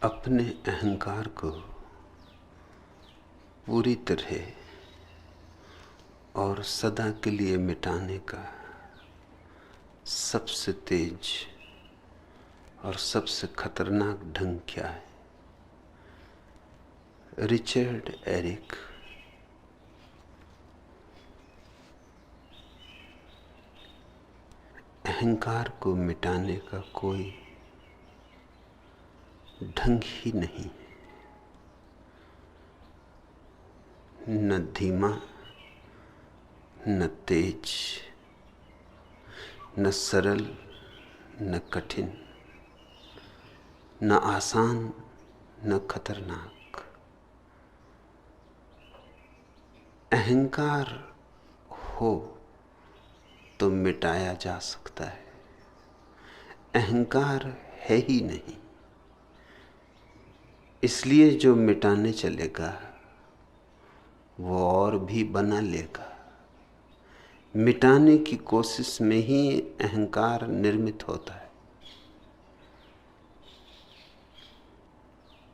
अपने अहंकार को पूरी तरह और सदा के लिए मिटाने का सबसे तेज और सबसे खतरनाक ढंग क्या है? रिचर्ड एरिक अहंकार को मिटाने का कोई ढंग ही नहीं, न धीमा, न तेज, न सरल, न कठिन, न आसान, न खतरनाक। अहंकार हो तो मिटाया जा सकता है, अहंकार है ही नहीं। इसलिए जो मिटाने चलेगा वो और भी बना लेगा। मिटाने की कोशिश में ही अहंकार निर्मित होता है।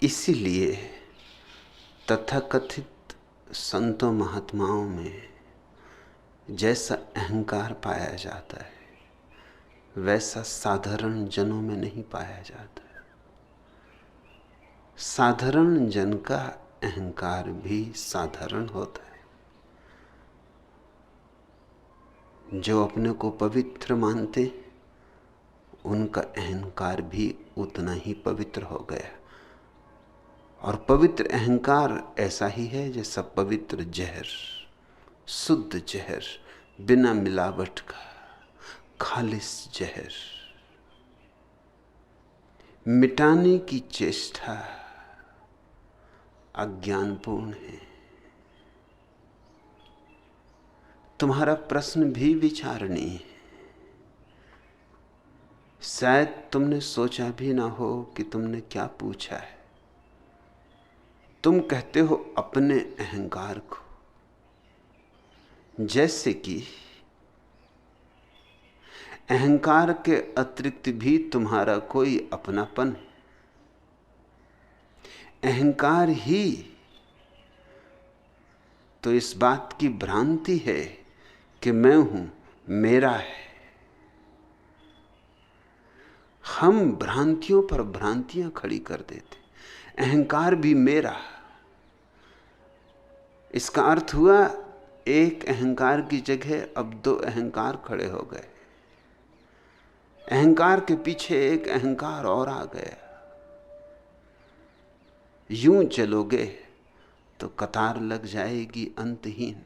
इसीलिए तथाकथित संतों महात्माओं में जैसा अहंकार पाया जाता है वैसा साधारण जनों में नहीं पाया जाता है। साधारण जन का अहंकार भी साधारण होता है। जो अपने को पवित्र मानते उनका अहंकार भी उतना ही पवित्र हो गया। और पवित्र अहंकार ऐसा ही है जैसा पवित्र जहर, शुद्ध जहर, बिना मिलावट का खालिस जहर। मिटाने की चेष्टा अज्ञानपूर्ण है। तुम्हारा प्रश्न भी विचारणीय है। शायद तुमने सोचा भी ना हो कि तुमने क्या पूछा है। तुम कहते हो अपने अहंकार को, जैसे कि अहंकार के अतिरिक्त भी तुम्हारा कोई अपनापन है। अहंकार ही तो इस बात की भ्रांति है कि मैं हूं, मेरा है। हम भ्रांतियों पर भ्रांतियां खड़ी कर देते। अहंकार भी मेरा, इसका अर्थ हुआ एक अहंकार की जगह अब दो अहंकार खड़े हो गए। अहंकार के पीछे एक अहंकार और आ गया। यूं चलोगे तो कतार लग जाएगी अंतहीन।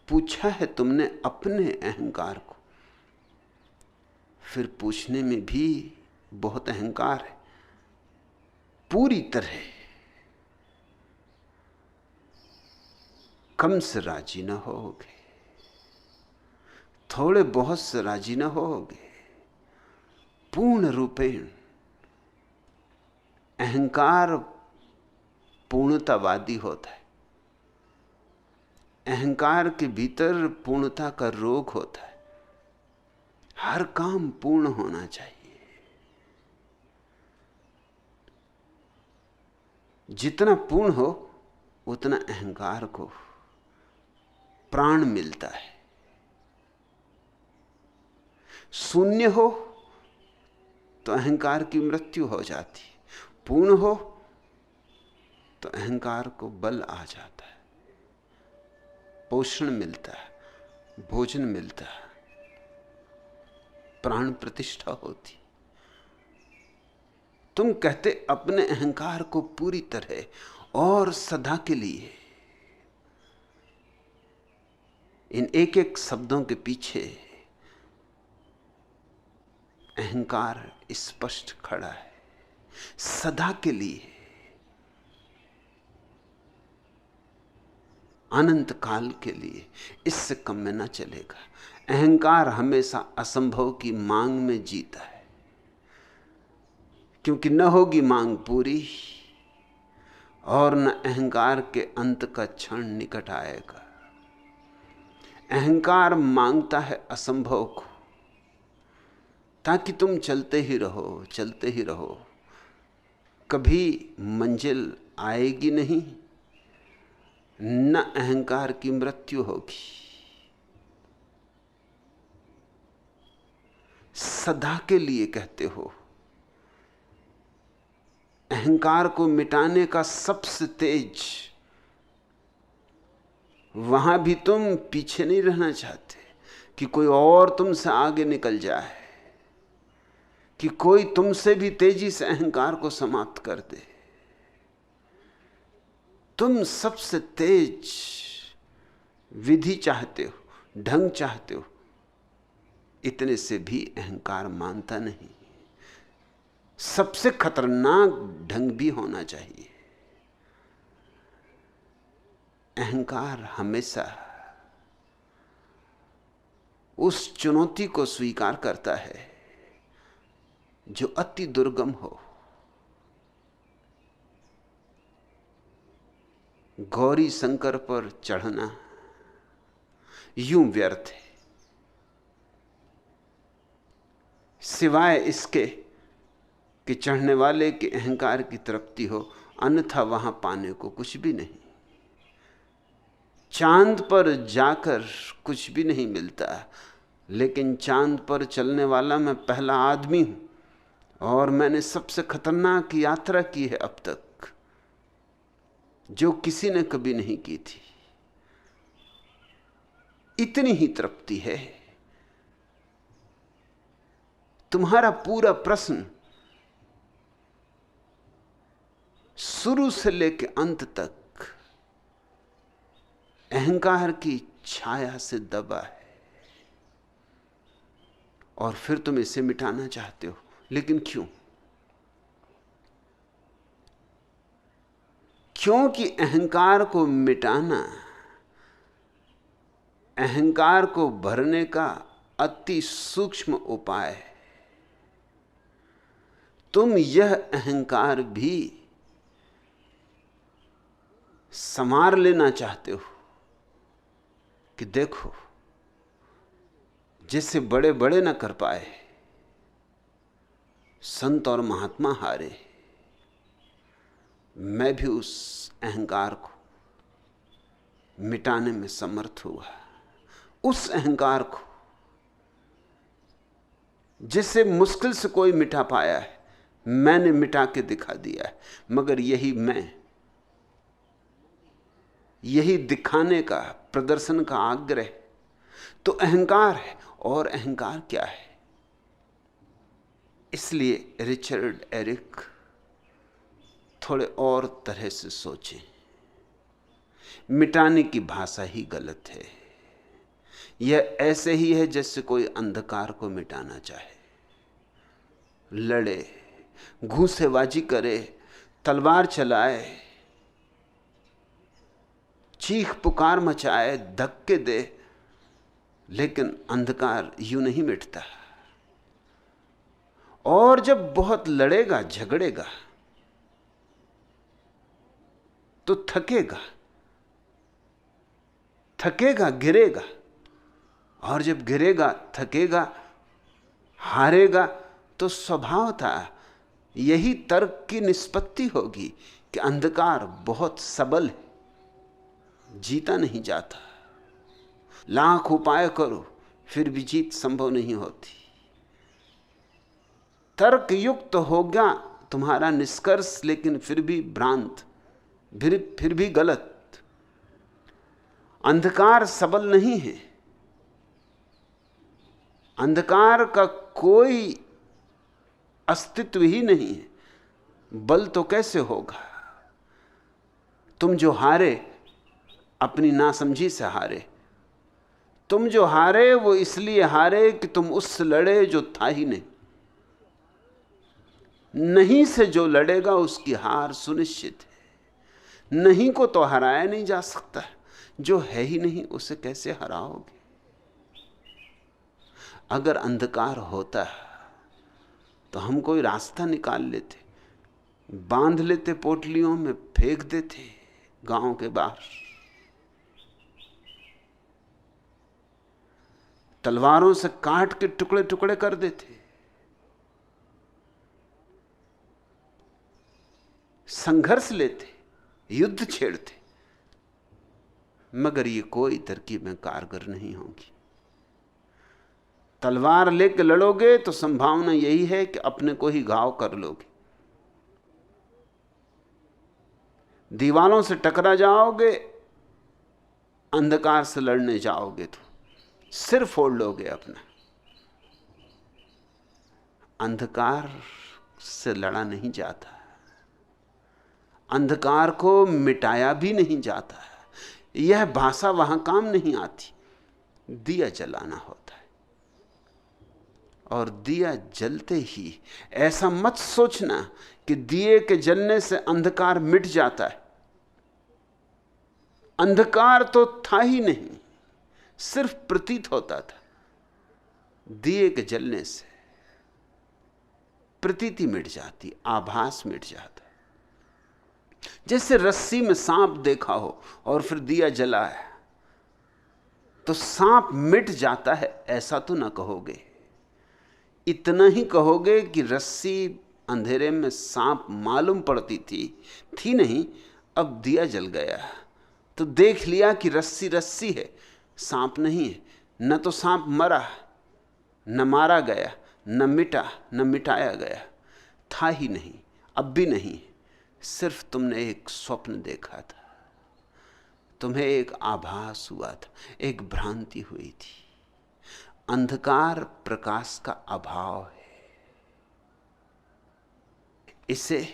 पूछा है तुमने अपने अहंकार को, फिर पूछने में भी बहुत अहंकार है। पूरी तरह कम से राजी ना होगे, थोड़े बहुत से राजी ना होगे। पूर्ण रूपेण अहंकार पूर्णतावादी होता है। अहंकार के भीतर पूर्णता का रोग होता है। हर काम पूर्ण होना चाहिए। जितना पूर्ण हो उतना अहंकार को प्राण मिलता है। शून्य हो तो अहंकार की मृत्यु हो जाती है। पूर्ण हो तो अहंकार को बल आ जाता है, पोषण मिलता है, भोजन मिलता है, प्राण प्रतिष्ठा होती। तुम कहते अपने अहंकार को पूरी तरह और सदा के लिए। इन एक एक शब्दों के पीछे अहंकार स्पष्ट खड़ा है। सदा के लिए, अनंत काल के लिए, इससे कम में ना चलेगा। अहंकार हमेशा असंभव की मांग में जीता है, क्योंकि न होगी मांग पूरी और न अहंकार के अंत का क्षण निकट आएगा। अहंकार मांगता है असंभव को, ताकि तुम चलते ही रहो, चलते ही रहो। कभी मंजिल आएगी नहीं, न अहंकार की मृत्यु होगी। सदा के लिए कहते हो। अहंकार को मिटाने का सबसे तेज, वहां भी तुम पीछे नहीं रहना चाहते कि कोई और तुमसे आगे निकल जाए, कि कोई तुमसे भी तेजी से अहंकार को समाप्त कर दे। तुम सबसे तेज विधि चाहते हो, ढंग चाहते हो। इतने से भी अहंकार मानता नहीं। सबसे खतरनाक ढंग भी होना चाहिए। अहंकार हमेशा उस चुनौती को स्वीकार करता है जो अति दुर्गम हो। गौरी शंकर पर चढ़ना यूं व्यर्थ है, सिवाय इसके कि चढ़ने वाले के अहंकार की तृप्ति हो, अन्यथा वहां पाने को कुछ भी नहीं। चांद पर जाकर कुछ भी नहीं मिलता, लेकिन चांद पर चलने वाला मैं पहला आदमी हूं, और मैंने सबसे खतरनाक यात्रा की है अब तक, जो किसी ने कभी नहीं की थी। इतनी ही तृप्ति है। तुम्हारा पूरा प्रश्न शुरू से लेकर अंत तक अहंकार की छाया से दबा है, और फिर तुम इसे मिटाना चाहते हो। लेकिन क्यों? क्योंकि अहंकार को मिटाना अहंकार को भरने का अति सूक्ष्म उपाय है। तुम यह अहंकार भी संवार लेना चाहते हो कि देखो, जिससे बड़े बड़े न कर पाए, संत और महात्मा हारे, मैं भी उस अहंकार को मिटाने में समर्थ हुआ। उस अहंकार को जिसे मुश्किल से कोई मिटा पाया है, मैंने मिटा के दिखा दिया है। मगर यही मैं, यही दिखाने का, प्रदर्शन का आग्रह तो अहंकार है। और अहंकार क्या है? इसलिए रिचर्ड एरिक थोड़े और तरह से सोचें। मिटाने की भाषा ही गलत है। यह ऐसे ही है जैसे कोई अंधकार को मिटाना चाहे, लड़े, घूंसेबाजी करे, तलवार चलाए, चीख पुकार मचाए, धक्के दे, लेकिन अंधकार यूं नहीं मिटता। और जब बहुत लड़ेगा, झगड़ेगा, तो थकेगा, गिरेगा, और जब गिरेगा, थकेगा, हारेगा, तो स्वभाव था यही तर्क की निष्पत्ति होगी कि अंधकार बहुत सबल है, जीता नहीं जाता। लाख उपाय करो फिर भी जीत संभव नहीं होती। तर्क युक्त हो गया तुम्हारा निष्कर्ष, लेकिन फिर भी भ्रांत, फिर भी गलत। अंधकार सबल नहीं है। अंधकार का कोई अस्तित्व ही नहीं है। बल तो कैसे होगा? तुम जो हारे, अपनी नासमझी से हारे। तुम जो हारे वो इसलिए हारे कि तुम उससे लड़े जो था ही नहीं। नहीं से जो लड़ेगा उसकी हार सुनिश्चित है। नहीं को तो हराया नहीं जा सकता, जो है ही नहीं उसे कैसे हराओगे? अगर अंधकार होता तो हम कोई रास्ता निकाल लेते, बांध लेते, पोटलियों में फेंक देते गांव के बाहर, तलवारों से काट के टुकड़े टुकड़े कर देते। संघर्ष लेते, युद्ध छेड़ते, मगर ये कोई तरकीबें कारगर नहीं होंगी। तलवार लेकर लड़ोगे तो संभावना यही है कि अपने को ही घाव कर लोगे। दीवालों से टकरा जाओगे, अंधकार से लड़ने जाओगे तो सिर फोड़ लोगे अपना। अंधकार से लड़ा नहीं जाता, अंधकार को मिटाया भी नहीं जाता। यह भाषा वहां काम नहीं आती। दिया जलाना होता है, और दिया जलते ही ऐसा मत सोचना कि दिए के जलने से अंधकार मिट जाता है। अंधकार तो था ही नहीं, सिर्फ प्रतीत होता था। दिए के जलने से प्रतीति मिट जाती, आभास मिट जाता। जैसे रस्सी में सांप देखा हो और फिर दिया जला है तो सांप मिट जाता है, ऐसा तो ना कहोगे। इतना ही कहोगे कि रस्सी अंधेरे में सांप मालूम पड़ती थी नहीं, अब दिया जल गया तो देख लिया कि रस्सी रस्सी है, सांप नहीं है। न तो सांप मरा, न मारा गया, न मिटा, न मिटाया गया, था ही नहीं, अब भी नहीं। सिर्फ तुमने एक स्वप्न देखा था, तुम्हें एक आभास हुआ था, एक भ्रांति हुई थी। अंधकार प्रकाश का अभाव है। इसे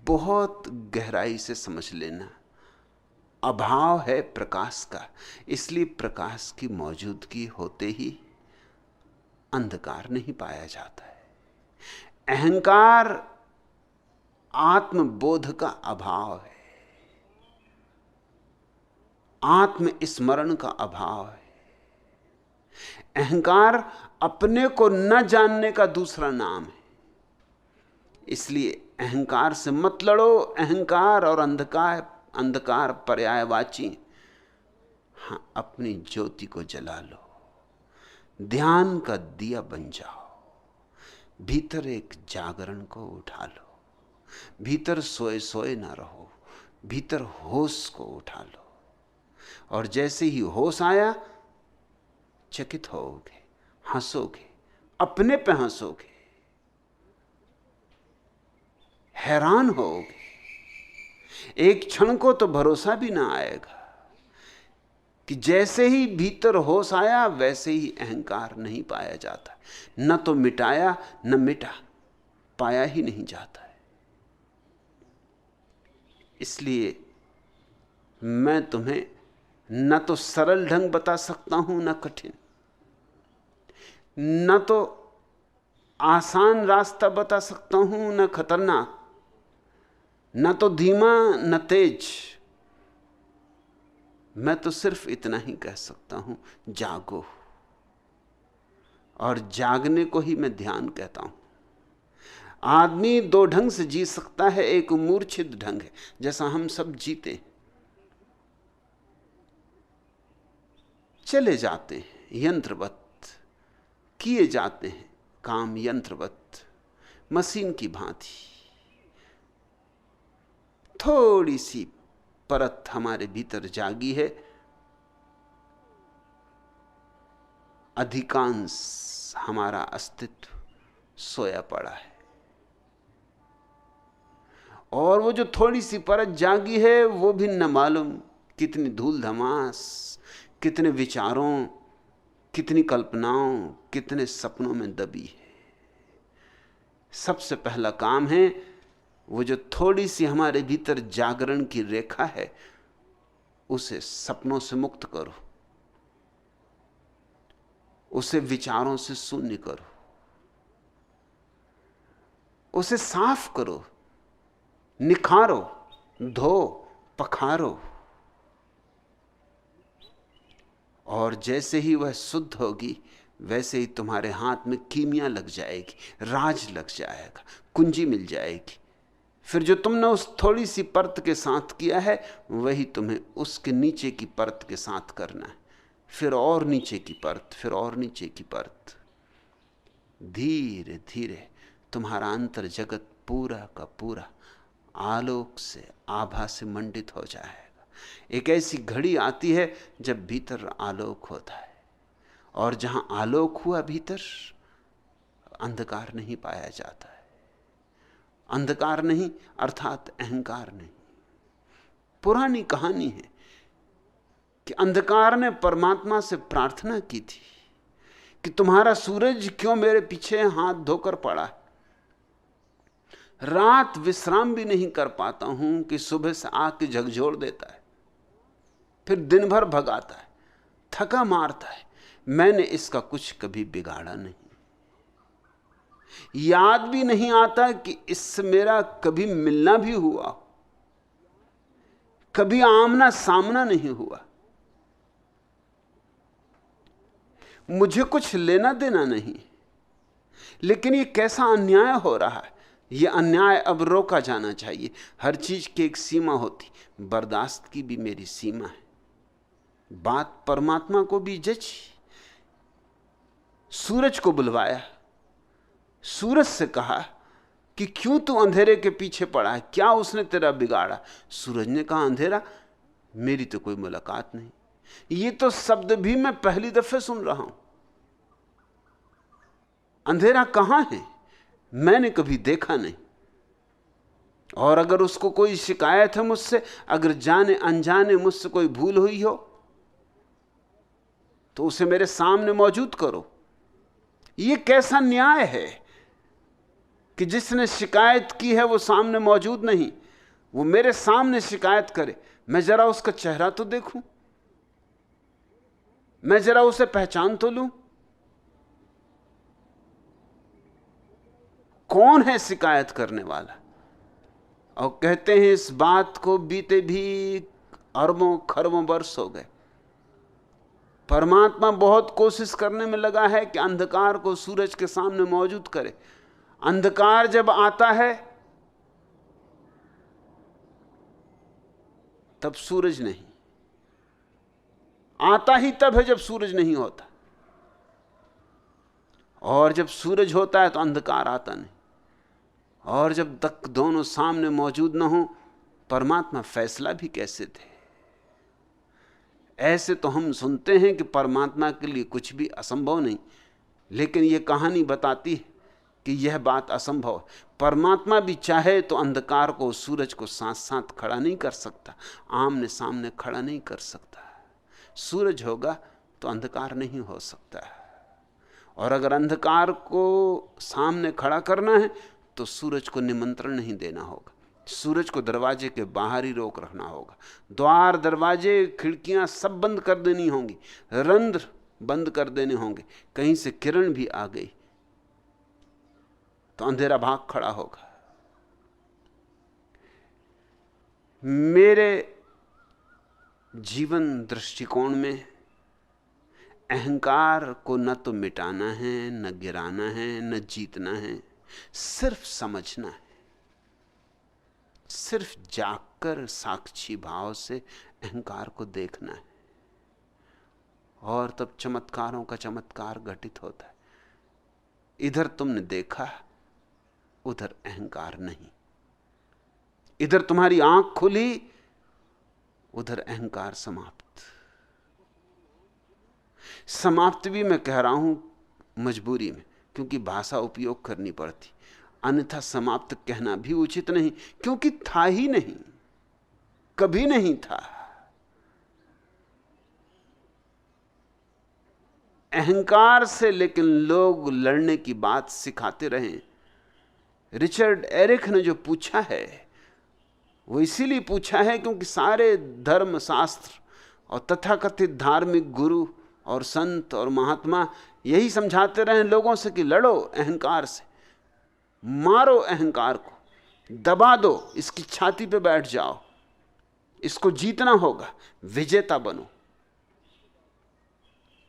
बहुत गहराई से समझ लेना। अभाव है प्रकाश का, इसलिए प्रकाश की मौजूदगी होते ही अंधकार नहीं पाया जाता है। अहंकार आत्मबोध का अभाव है, आत्मस्मरण का अभाव है। अहंकार अपने को न जानने का दूसरा नाम है। इसलिए अहंकार से मत लड़ो। अहंकार और अंधकार पर्यायवाची। हां, अपनी ज्योति को जला लो, ध्यान का दिया बन जाओ, भीतर एक जागरण को उठा लो, भीतर सोए सोए ना रहो, भीतर होश को उठा लो। और जैसे ही होश आया, चकित होगे, हंसोगे, अपने पे हंसोगे, हैरान होगे। एक क्षण को तो भरोसा भी ना आएगा कि जैसे ही भीतर होश आया वैसे ही अहंकार नहीं पाया जाता। न तो मिटाया न मिटा, पाया ही नहीं जाता है। इसलिए मैं तुम्हें न तो सरल ढंग बता सकता हूं न कठिन, न तो आसान रास्ता बता सकता हूं न खतरनाक, न तो धीमा न तेज। मैं तो सिर्फ इतना ही कह सकता हूं, जागो। और जागने को ही मैं ध्यान कहता हूं। आदमी दो ढंग से जी सकता है। एक मूर्छित ढंग है, जैसा हम सब जीते, चले जाते हैं यंत्रवत, किए जाते हैं काम यंत्रवत, मशीन की भांति। थोड़ी सी परत हमारे भीतर जागी है, अधिकांश हमारा अस्तित्व सोया पड़ा है। और वो जो थोड़ी सी परत जागी है, वो भी न मालूम कितनी धूल धमास, कितने विचारों, कितनी कल्पनाओं, कितने सपनों में दबी है। सबसे पहला काम है, वो जो थोड़ी सी हमारे भीतर जागरण की रेखा है, उसे सपनों से मुक्त करो, उसे विचारों से शून्य करो, उसे साफ करो, निखारो, धो, पखारो। और जैसे ही वह शुद्ध होगी, वैसे ही तुम्हारे हाथ में कीमिया लग जाएगी, राज लग जाएगा, कुंजी मिल जाएगी। फिर जो तुमने उस थोड़ी सी परत के साथ किया है, वही तुम्हें उसके नीचे की परत के साथ करना है। फिर और नीचे की परत, फिर और नीचे की परत। धीरे धीरे तुम्हारा अंतर जगत पूरा का पूरा आलोक से, आभा से मंडित हो जाएगा। एक ऐसी घड़ी आती है जब भीतर आलोक होता है, और जहां आलोक हुआ भीतर, अंधकार नहीं पाया जाता है। अंधकार नहीं अर्थात अहंकार नहीं। पुरानी कहानी है कि अंधकार ने परमात्मा से प्रार्थना की थी कि तुम्हारा सूरज क्यों मेरे पीछे हाथ धोकर पड़ा है। रात विश्राम भी नहीं कर पाता हूं कि सुबह से आके झकझोर देता है, फिर दिन भर भगाता है, थका मारता है। मैंने इसका कुछ कभी बिगाड़ा नहीं। याद भी नहीं आता कि इससे मेरा कभी मिलना भी हुआ, कभी आमना सामना नहीं हुआ। मुझे कुछ लेना देना नहीं, लेकिन यह कैसा अन्याय हो रहा है। यह अन्याय अब रोका जाना चाहिए। हर चीज की एक सीमा होती, बर्दाश्त की भी मेरी सीमा है। बात परमात्मा को भी जची। सूरज को बुलवाया, सूरज से कहा कि क्यों तू अंधेरे के पीछे पड़ा है, क्या उसने तेरा बिगाड़ा। सूरज ने कहा, अंधेरा, मेरी तो कोई मुलाकात नहीं। ये तो शब्द भी मैं पहली दफे सुन रहा हूं। अंधेरा कहां है, मैंने कभी देखा नहीं। और अगर उसको कोई शिकायत है मुझसे, अगर जाने अनजाने मुझसे कोई भूल हुई हो, तो उसे मेरे सामने मौजूद करो। यह कैसा न्याय है कि जिसने शिकायत की है वो सामने मौजूद नहीं, वो मेरे सामने शिकायत करे। मैं जरा उसका चेहरा तो देखूं, मैं जरा उसे पहचान तो लूं। कौन है शिकायत करने वाला? और कहते हैं इस बात को बीते भी अरबों खरबों वर्ष हो गए। परमात्मा बहुत कोशिश करने में लगा है कि अंधकार को सूरज के सामने मौजूद करे। अंधकार जब आता है तब सूरज नहीं आता, ही तब है जब सूरज नहीं होता। और जब सूरज होता है तो अंधकार आता नहीं। और जब तक दोनों सामने मौजूद न हो, परमात्मा फैसला भी कैसे थे। ऐसे तो हम सुनते हैं कि परमात्मा के लिए कुछ भी असंभव नहीं, लेकिन यह कहानी बताती है कि यह बात असंभव है। परमात्मा भी चाहे तो अंधकार को, सूरज को साथ साथ खड़ा नहीं कर सकता, आमने सामने खड़ा नहीं कर सकता। सूरज होगा तो अंधकार नहीं हो सकता। और अगर अंधकार को सामने खड़ा करना है तो सूरज को निमंत्रण नहीं देना होगा। सूरज को दरवाजे के बाहर ही रोक रखना होगा। द्वार, दरवाजे, खिड़कियां सब बंद कर देनी होंगी, रंध्र बंद कर देने होंगे। कहीं से किरण भी आ गई तो अंधेरा भाग खड़ा होगा। मेरे जीवन दृष्टिकोण में अहंकार को न तो मिटाना है, न गिराना है, न जीतना है, सिर्फ समझना है। सिर्फ जागकर साक्षी भाव से अहंकार को देखना है, और तब चमत्कारों का चमत्कार घटित होता है। इधर तुमने देखा, उधर अहंकार नहीं। इधर तुम्हारी आंख खुली, उधर अहंकार समाप्त। समाप्त भी मैं कह रहा हूं मजबूरी में, क्योंकि भाषा उपयोग करनी पड़ती। अन्यथा समाप्त कहना भी उचित नहीं, क्योंकि था ही नहीं, कभी नहीं था। अहंकार से लेकिन लोग लड़ने की बात सिखाते रहे। रिचर्ड एरिक ने जो पूछा है वो इसीलिए पूछा है क्योंकि सारे धर्म शास्त्र और तथाकथित धार्मिक गुरु और संत और महात्मा यही समझाते रहे लोगों से कि लड़ो अहंकार से, मारो अहंकार को, दबा दो, इसकी छाती पे बैठ जाओ, इसको जीतना होगा, विजेता बनो।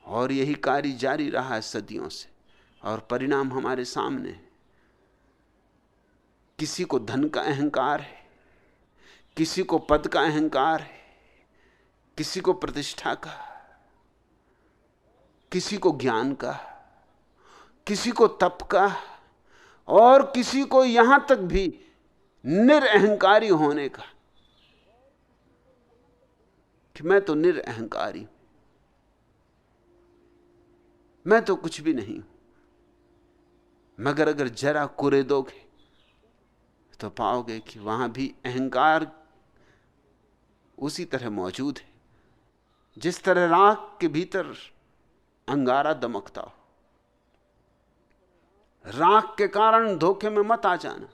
और यही कार्य जारी रहा है सदियों से, और परिणाम हमारे सामने है। किसी को धन का अहंकार है, किसी को पद का अहंकार है, किसी को प्रतिष्ठा का, किसी को ज्ञान का, किसी को तप का, और किसी को यहां तक भी निरअहंकारी होने का कि मैं तो निरअहंकारी हूं, मैं तो कुछ भी नहीं हूं। मगर अगर जरा कुरेदोगे तो पाओगे कि वहां भी अहंकार उसी तरह मौजूद है जिस तरह राख के भीतर अंगारा दमकता हो। राख के कारण धोखे में मत आ जाना।